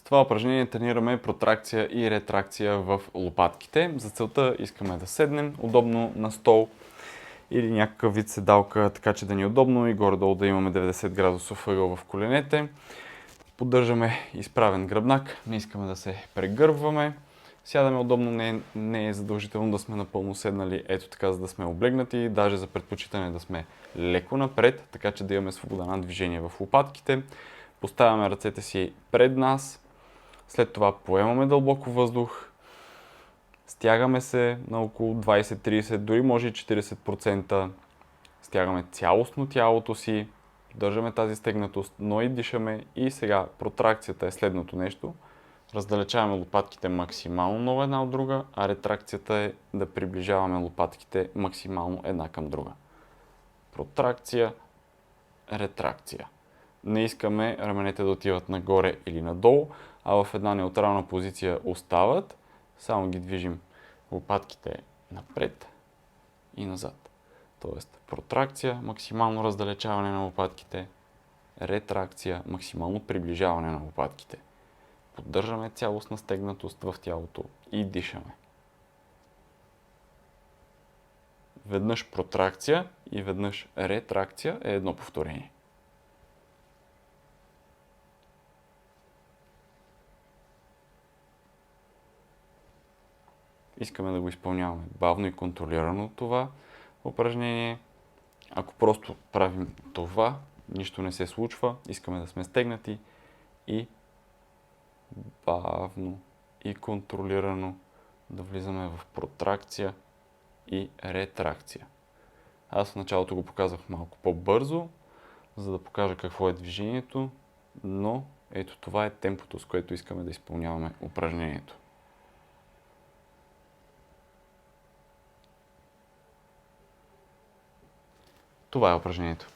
С това упражнение тренираме протракция и ретракция в лопатките. За целта искаме да седнем удобно на стол или някакъв вид седалка, така че да ни е удобно и горе-долу да имаме 90 градусов ъгъл в коленете. Поддържаме изправен гръбнак, не искаме да се прегърбваме. Сядаме удобно, не е задължително да сме напълно седнали, ето така, за да сме облегнати. Даже за предпочитане да сме леко напред, така че да имаме свобода на движение в лопатките. Поставяме ръцете си пред нас. След това поемаме дълбоко въздух. Стягаме се на около 20-30, дори може и 40%. Стягаме цялостно тялото си. Държаме тази стегнатост, но и дишаме. И сега протракцията е следното нещо. Раздалечаваме лопатките максимално много една от друга, а ретракцията е да приближаваме лопатките максимално една към друга. Протракция, ретракция. Не искаме раменете да отиват нагоре или надолу, а в една неутрална позиция остават. Само ги движим лопатките напред и назад. Тоест протракция, максимално раздалечаване на лопатките, ретракция, максимално приближаване на лопатките. Поддържаме цялостна стегнатост в тялото и дишаме. Веднъж протракция и веднъж ретракция е едно повторение. Искаме да го изпълняваме бавно и контролирано това упражнение. Ако просто правим това, нищо не се случва. Искаме да сме стегнати и бавно и контролирано да влизаме в протракция и ретракция. Аз в началото го показах малко по-бързо, за да покажа какво е движението, но ето това е темпото, с което искаме да изпълняваме упражнението. Това е упражнението.